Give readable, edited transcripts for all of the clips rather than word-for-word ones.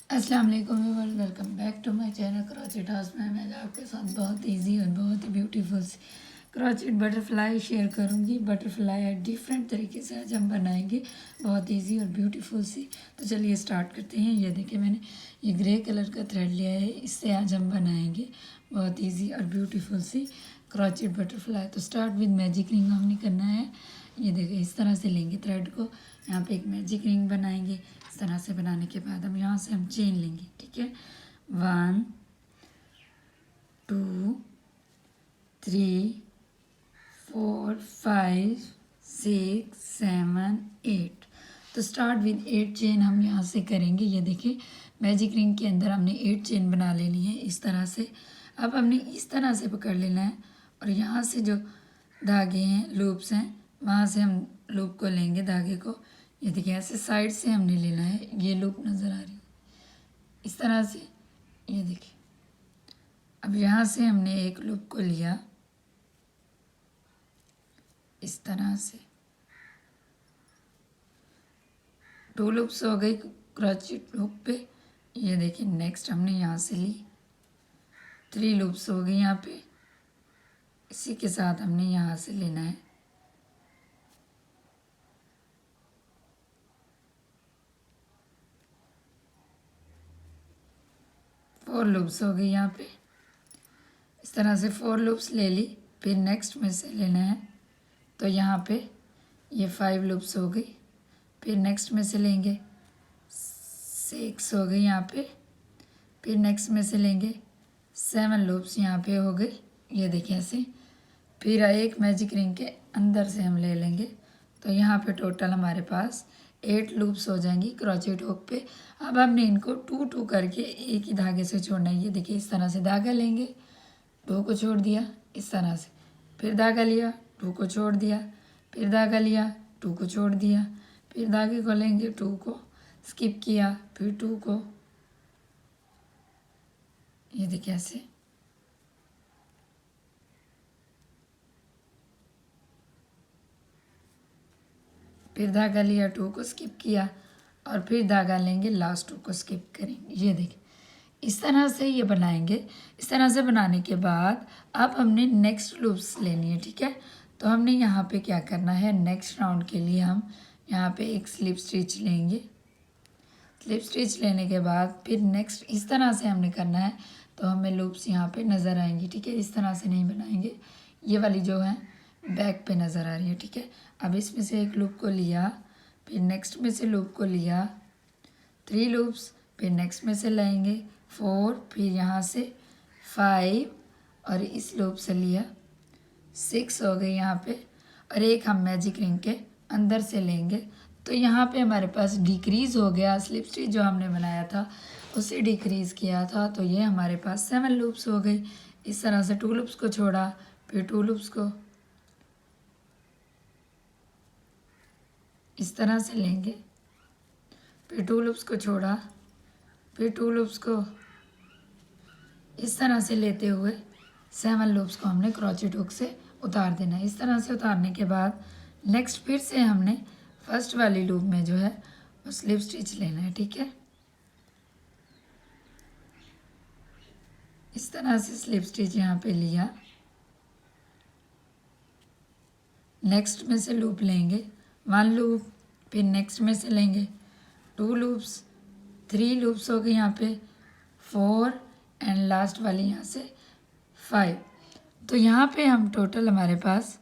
अस्सलाम वालेकुम everyone, welcome back to my channel crochet house में। मैं आपके साथ बहुत इजी और बहुत ही ब्यूटीफुल सी क्रोचेट बटरफ्लाई शेयर करूंगी। बटरफ्लाई डिफरेंट तरीके से आज हम बनाएंगे, बहुत इजी और ब्यूटीफुल सी। तो चलिए स्टार्ट करते हैं। ये देखिए मैंने ये ग्रे कलर का थ्रेड लिया है, इससे आज हम बनाएंगे बहुत ईजी और ब्यूटीफुल सी क्रोचेट बटरफ्लाई। तो स्टार्ट विद मैजिक रिंग हमने करना है। ये देखिए इस तरह से लेंगे थ्रेड को, यहाँ पे एक मैजिक रिंग बनाएंगे। इस तरह से बनाने के बाद हम यहाँ से हम चेन लेंगे, ठीक है। 1 2 3 4 5 6 7 8। तो स्टार्ट विद 8 चेन हम यहाँ से करेंगे। ये देखिए मैजिक रिंग के अंदर हमने 8 चेन बना लेनी है इस तरह से। अब हमने इस तरह से पकड़ लेना है और यहाँ से जो धागे हैं, लूप्स हैं, वहाँ से हम लूप को लेंगे, धागे को। ये देखिए ऐसे साइड से हमने लेना है। ये लूप नज़र आ रही है इस तरह से। ये देखिए अब यहाँ से हमने एक लूप को लिया इस तरह से। 2 लूप्स हो गई क्रोचेट हुक पे। ये देखिए नेक्स्ट हमने यहाँ से ली, 3 लूप्स हो गई यहाँ पे। इसी के साथ हमने यहाँ से लेना है, फोर लूप्स हो गई यहाँ पे। इस तरह से 4 लूप्स ले ली। फिर नेक्स्ट में से लेना है, तो यहाँ पे ये 5 लूप्स हो गई। फिर नेक्स्ट में से लेंगे, 6 हो गई यहाँ पे। फिर नेक्स्ट में से लेंगे 7 लूप्स यहाँ पे हो गई। ये देखिए ऐसे। फिर एक मैजिक रिंग के अंदर से हम ले लेंगे, तो यहाँ पे टोटल हमारे पास 8 लूप्स हो जाएंगी क्रोचेट हुक पे। अब हमने इनको 2 करके एक ही धागे से छोड़ना है। ये देखिए इस तरह से धागा लेंगे, 2 को छोड़ दिया इस तरह से, फिर धागा लिया, 2 को छोड़ दिया, फिर धागा लिया, 2 को छोड़ दिया, फिर धागे को लेंगे, 2 को स्किप किया, फिर 2 को। ये देखिए ऐसे। फिर धागा लिया, 2 को स्किप किया और फिर धागा लेंगे, लास्ट 2 को स्किप करेंगे। ये देखिए इस तरह से ये बनाएंगे। इस तरह से बनाने के बाद अब हमने नेक्स्ट लूप्स लेनी है, ठीक है। तो हमने यहाँ पे क्या करना है, नेक्स्ट राउंड के लिए हम यहाँ पे एक स्लिप स्टिच लेंगे। स्लिप स्टिच लेने के बाद फिर नेक्स्ट इस तरह से हमने करना है, तो हमें लूप्स यहाँ पे नज़र आएंगी, ठीक है। इस तरह से नहीं बनाएंगे, ये वाली जो है बैक पे नज़र आ रही है, ठीक है। अब इसमें से एक लूप को लिया, फिर नेक्स्ट में से लूप को लिया, 3 लूप्स, फिर नेक्स्ट में से लेंगे 4, फिर यहाँ से 5 और इस लूप से लिया 6 हो गई यहाँ पे। और एक हम मैजिक रिंग के अंदर से लेंगे, तो यहाँ पे हमारे पास डिक्रीज़ हो गया। स्लिप स्टिच जो हमने बनाया था उसे डिक्रीज़ किया था, तो ये हमारे पास 7 लूप्स हो गई। इस तरह से 2 लूप्स को छोड़ा, फिर 2 लूप्स को इस तरह से लेंगे, फिर 2 लूप्स को छोड़ा, फिर 2 लूप्स को इस तरह से लेते हुए 7 लूप्स को हमने क्रोचेट हुक से उतार देना है। इस तरह से उतारने के बाद नेक्स्ट फिर से हमने फर्स्ट वाली लूप में जो है वो स्लिप स्टिच लेना है, ठीक है। इस तरह से स्लिप स्टिच यहाँ पे लिया, नेक्स्ट में से लूप लेंगे, 1 लूप, फिर नेक्स्ट में से लेंगे 2 लूप्स, 3 लूप्स हो गए यहाँ पे, 4 एंड लास्ट वाली यहाँ से 5। तो यहाँ पे हम टोटल हमारे पास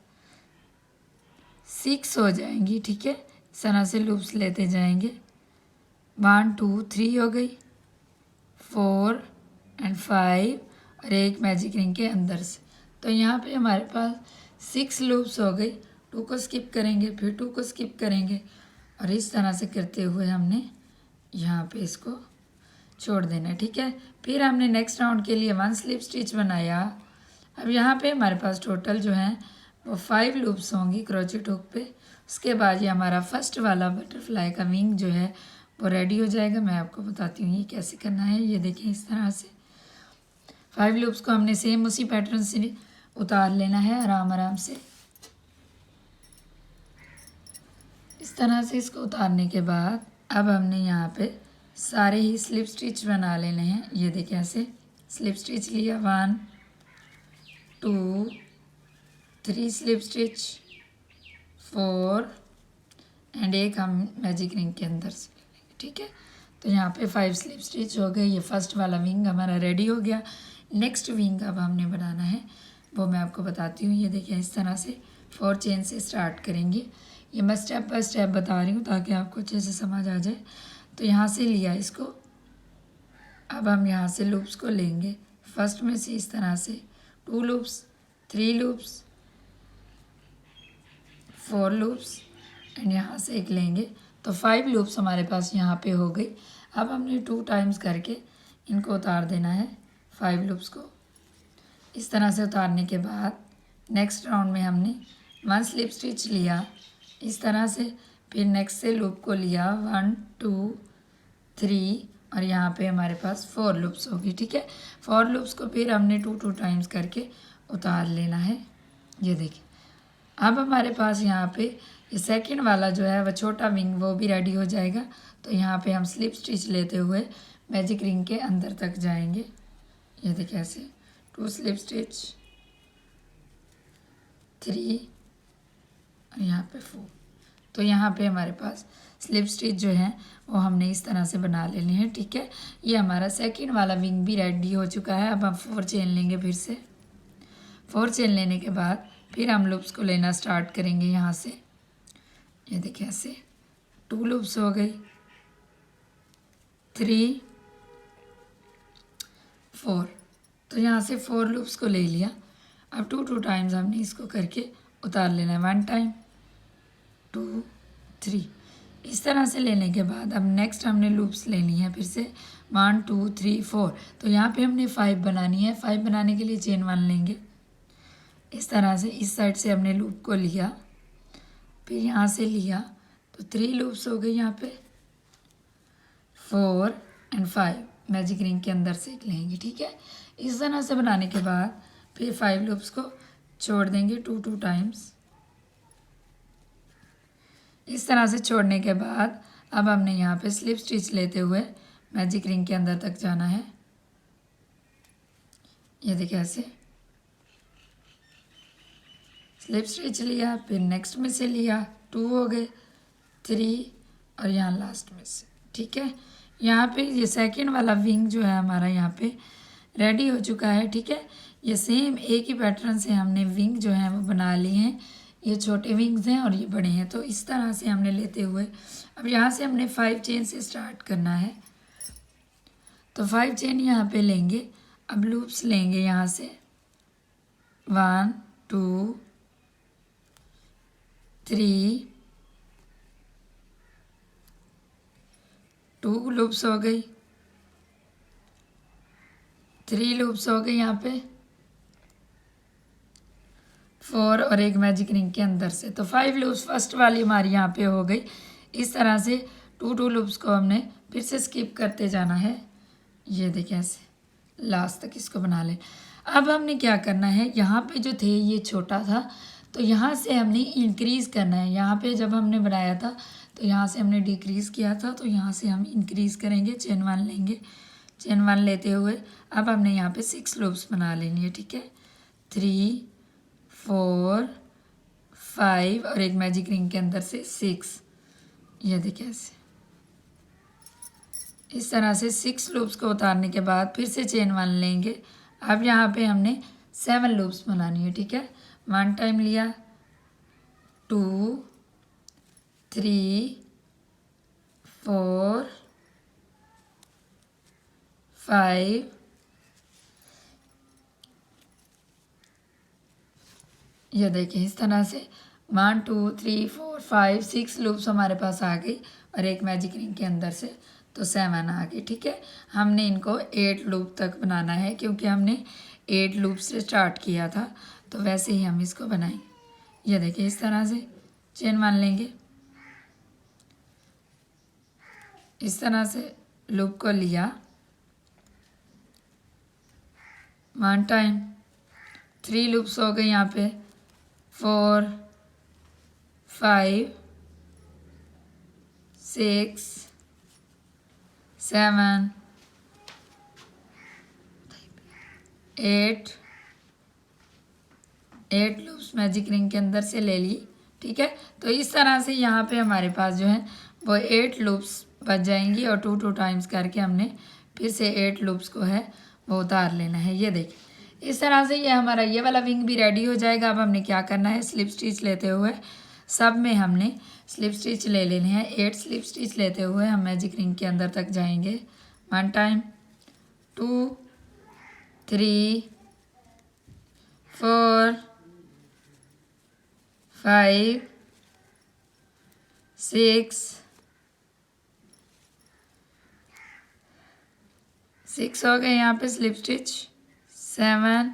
6 हो जाएंगी, ठीक है। इस तरह से लूप्स लेते जाएंगे, 1 2 3 हो गई, 4 एंड 5 और एक मैजिक रिंग के अंदर से। तो यहाँ पे हमारे पास 6 लूप्स हो गई। 2 को स्किप करेंगे, फिर 2 को स्किप करेंगे और इस तरह से करते हुए हमने यहाँ पे इसको छोड़ देना है, ठीक है। फिर हमने नेक्स्ट राउंड के लिए 1 स्लिप स्टिच बनाया। अब यहाँ पे हमारे पास टोटल जो है वो 5 लूप्स होंगी क्रोचेट हुक पे। उसके बाद ये हमारा फर्स्ट वाला बटरफ्लाई का विंग जो है वो रेडी हो जाएगा। मैं आपको बताती हूँ ये कैसे करना है। ये देखें इस तरह से 5 लूप्स को हमने सेम उसी पैटर्न से उतार लेना है आराम आराम से। इस तरह से इसको उतारने के बाद अब हमने यहाँ पे सारे ही स्लिप स्टिच बना लेने हैं। ये देखिए ऐसे स्लिप स्टिच लिया, 1 2 3 स्लिप स्टिच, 4 एंड एक हम मैजिक रिंग के अंदर से ले लेंगे, ठीक है। तो यहाँ पे 5 स्लिप स्टिच हो गए। ये फर्स्ट वाला विंग हमारा रेडी हो गया। नेक्स्ट विंग अब हमने बनाना है, वो मैं आपको बताती हूँ। ये देखिए इस तरह से 4 चेन से स्टार्ट करेंगे। ये मैं स्टेप बाय स्टेप बता रही हूँ ताकि आपको अच्छे से समझ आ जाए। तो यहाँ से लिया इसको, अब हम यहाँ से लूप्स को लेंगे। फर्स्ट में से इस तरह से 2 लूप्स, 3 लूप्स, 4 लूप्स एंड यहाँ से एक लेंगे। तो 5 लूप्स हमारे पास यहाँ पे हो गई। अब हमने 2 टाइम्स करके इनको उतार देना है, 5 लूप्स को। इस तरह से उतारने के बाद नेक्स्ट राउंड में हमने 1 स्लिप स्टिच लिया इस तरह से, फिर नेक्स्ट से लूप को लिया 1 2 3 और यहाँ पे हमारे पास 4 लूप्स होगी, ठीक है। 4 लूप्स को फिर हमने 2 टाइम्स करके उतार लेना है। ये देखिए अब हमारे पास यहाँ पे ये सेकंड वाला जो है वह छोटा विंग वो भी रेडी हो जाएगा। तो यहाँ पे हम स्लिप स्टिच लेते हुए मैजिक रिंग के अंदर तक जाएंगे। ये देखिए ऐसे 2 स्लिप स्टिच, 3 और यहाँ पे 4। तो यहाँ पे हमारे पास स्लिप स्टिच जो है वो हमने इस तरह से बना लेने हैं, ठीक है। ये हमारा सेकंड वाला विंग भी रेडी हो चुका है। अब हम 4 चेन लेंगे, फिर से 4 चेन लेने के बाद फिर हम लूप्स को लेना स्टार्ट करेंगे यहाँ से। ये देखिए ऐसे 2 लूप्स हो गई, 3 4। तो यहाँ से 4 लूप्स को ले लिया। अब 2 टाइम्स हमने इसको करके उतार लेना है, 1 टाइम 2 3। इस तरह से लेने के बाद अब नेक्स्ट हमने लूप्स लेनी है फिर से 1 2 3 4। तो यहाँ पे हमने 5 बनानी है। 5 बनाने के लिए चेन 1 लेंगे। इस तरह से इस साइड से हमने लूप को लिया, फिर यहाँ से लिया तो 3 लूप्स हो गए यहाँ पे, 4 एंड 5 मैजिक रिंग के अंदर से लेंगे, ठीक है। इस तरह से बनाने के बाद फिर 5 लूप्स को छोड़ देंगे 2 टाइम्स। इस तरह से छोड़ने के बाद अब हमने यहाँ पे स्लिप स्टिच लेते हुए मैजिक रिंग के अंदर तक जाना है। ये देखिए ऐसे स्लिप स्टिच लिया, फिर नेक्स्ट में से लिया, 2 हो गए, 3 और यहाँ लास्ट में से, ठीक है। यहाँ पे ये सेकंड वाला विंग जो है हमारा यहाँ पे रेडी हो चुका है, ठीक है। ये सेम एक ही पैटर्न से हमने विंग जो है वो बना लिए हैं। ये छोटे विंग्स हैं और ये बड़े हैं। तो इस तरह से हमने लेते हुए अब यहाँ से हमने 5 चेन से स्टार्ट करना है। तो 5 चेन यहाँ पे लेंगे। अब लूप्स लेंगे यहाँ से 1 2 3 2 लूप्स हो गई, 3 लूप्स हो गई यहाँ पे, 4 और एक मैजिक रिंग के अंदर से। तो 5 लूप्स फर्स्ट वाली हमारी यहाँ पे हो गई। इस तरह से 2 लूप्स को हमने फिर से स्किप करते जाना है। ये देखिए ऐसे लास्ट तक इसको बना लें। अब हमने क्या करना है, यहाँ पे जो थे ये छोटा था तो यहाँ से हमने इंक्रीज़ करना है। यहाँ पे जब हमने बनाया था तो यहाँ से हमने डिक्रीज़ किया था, तो यहाँ से हम इंक्रीज़ करेंगे। चेन 1 लेंगे, चेन 1 लेते हुए अब हमने यहाँ पे 6 लूप्स बना लेनी है, ठीक है। 3 4 5 और एक मैजिक रिंग के अंदर से 6। ये देखिए ऐसे इस तरह से 6 लूप्स को उतारने के बाद फिर से चेन 1 लेंगे। अब यहाँ पे हमने 7 लूप्स बनानी है, ठीक है। 1 टाइम लिया, 2 3 4 5 ये देखिए इस तरह से 1 2 3 4 5 6 लूप्स हमारे पास आ गई और एक मैजिक रिंग के अंदर से तो 7 आ गई, ठीक है। हमने इनको 8 लूप तक बनाना है क्योंकि हमने 8 लूप से स्टार्ट किया था, तो वैसे ही हम इसको बनाएंगे। ये देखिए इस तरह से चेन 1 लेंगे, इस तरह से लूप को लिया, 1 टाइम, 3 लूप्स हो गए यहाँ पे, 4 5 6 7 8 8 लूप्स मैजिक रिंग के अंदर से ले ली। ठीक है, तो इस तरह से यहाँ पे हमारे पास जो है वो 8 लूप्स बच जाएंगी और 2 टाइम्स करके हमने फिर से 8 लूप्स को है वो उतार लेना है। ये देखिए इस तरह से ये हमारा ये वाला विंग भी रेडी हो जाएगा। अब हमने क्या करना है, स्लिप स्टिच लेते हुए सब में हमने स्लिप स्टिच ले लेने हैं। 8 स्लिप स्टिच लेते हुए हम मैजिक रिंग के अंदर तक जाएंगे। 1 टाइम, 2 3 4 5 6 हो गए यहाँ पे स्लिप स्टिच, 7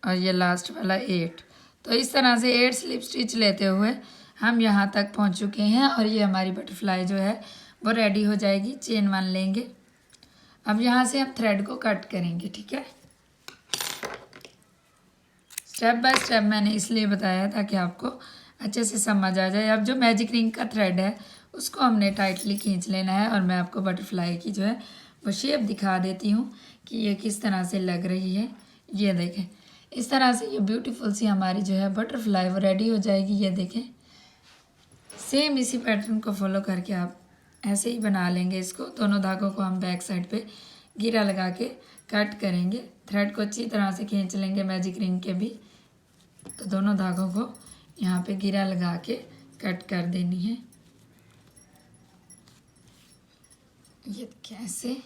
और ये लास्ट वाला 8। तो इस तरह से 8 स्लिप स्टिच लेते हुए हम यहाँ तक पहुँच चुके हैं और ये हमारी बटरफ्लाई जो है वो रेडी हो जाएगी। चेन 1 लेंगे। अब यहाँ से हम थ्रेड को कट करेंगे। ठीक है, स्टेप बाय स्टेप मैंने इसलिए बताया ताकि आपको अच्छे से समझ आ जाए। अब जो मैजिक रिंग का थ्रेड है उसको हमने टाइटली खींच लेना है और मैं आपको बटरफ्लाई की जो है वो शेप दिखा देती हूँ कि ये किस तरह से लग रही है। ये देखें इस तरह से ये ब्यूटीफुल सी हमारी जो है बटरफ्लाई वो रेडी हो जाएगी। ये देखें सेम इसी पैटर्न को फॉलो करके आप ऐसे ही बना लेंगे। इसको दोनों धागों को हम बैक साइड पे गिरा लगा के कट करेंगे। थ्रेड को अच्छी तरह से खींच लेंगे मैजिक रिंग के भी। तो दोनों धागों को यहाँ पे गिरा लगा के कट कर देनी है। ये कैसे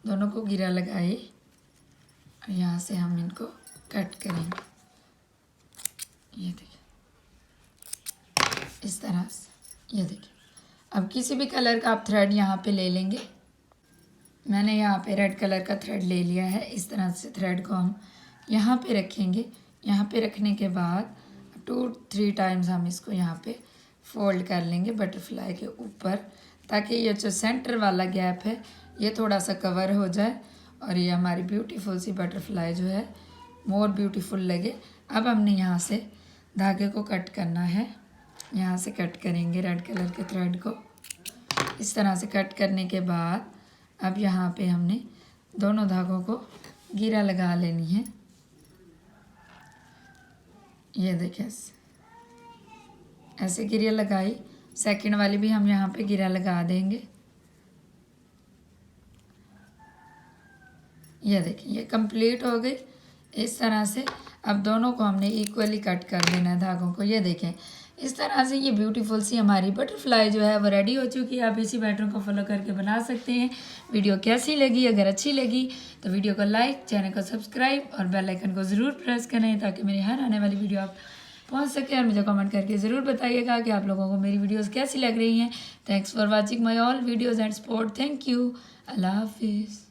दोनों को गिरा लगाए और यहाँ से हम इनको कट करेंगे। ये देखिए इस तरह से। ये देखिए अब किसी भी कलर का आप थ्रेड यहाँ पे ले लेंगे। मैंने यहाँ पे रेड कलर का थ्रेड ले लिया है। इस तरह से थ्रेड को हम यहाँ पे रखेंगे। यहाँ पे रखने के बाद 2-3 टाइम्स हम इसको यहाँ पे फोल्ड कर लेंगे बटरफ्लाई के ऊपर, ताकि ये जो सेंटर वाला गैप है ये थोड़ा सा कवर हो जाए और ये हमारी ब्यूटीफुल सी बटरफ्लाई जो है मोर ब्यूटीफुल लगे। अब हमने यहाँ से धागे को कट करना है। यहाँ से कट करेंगे रेड कलर के थ्रेड को। इस तरह से कट करने के बाद अब यहाँ पे हमने दोनों धागों को गिरा लगा लेनी है। ये देखिए ऐसे गिरा लगाई। सेकंड वाली भी हम यहाँ पे गिरा लगा देंगे। ये देखिए ये कंप्लीट हो गई। इस तरह से अब दोनों को हमने इक्वली कट कर देना है धागों को। ये देखें इस तरह से ये ब्यूटीफुल सी हमारी बटरफ्लाई जो है वो रेडी हो चुकी है। आप इसी पैटर्न को फॉलो करके बना सकते हैं। वीडियो कैसी लगी, अगर अच्छी लगी तो वीडियो को लाइक, चैनल को सब्सक्राइब और बेल आइकन को ज़रूर प्रेस करें ताकि मेरी हर आने वाली वीडियो आप पहुंच सके। और मुझे कमेंट करके ज़रूर बताइएगा कि आप लोगों को मेरी वीडियोस कैसी लग रही हैं। Thanks for watching my all videos and support. Thank you. अल्लाह हाफिज़।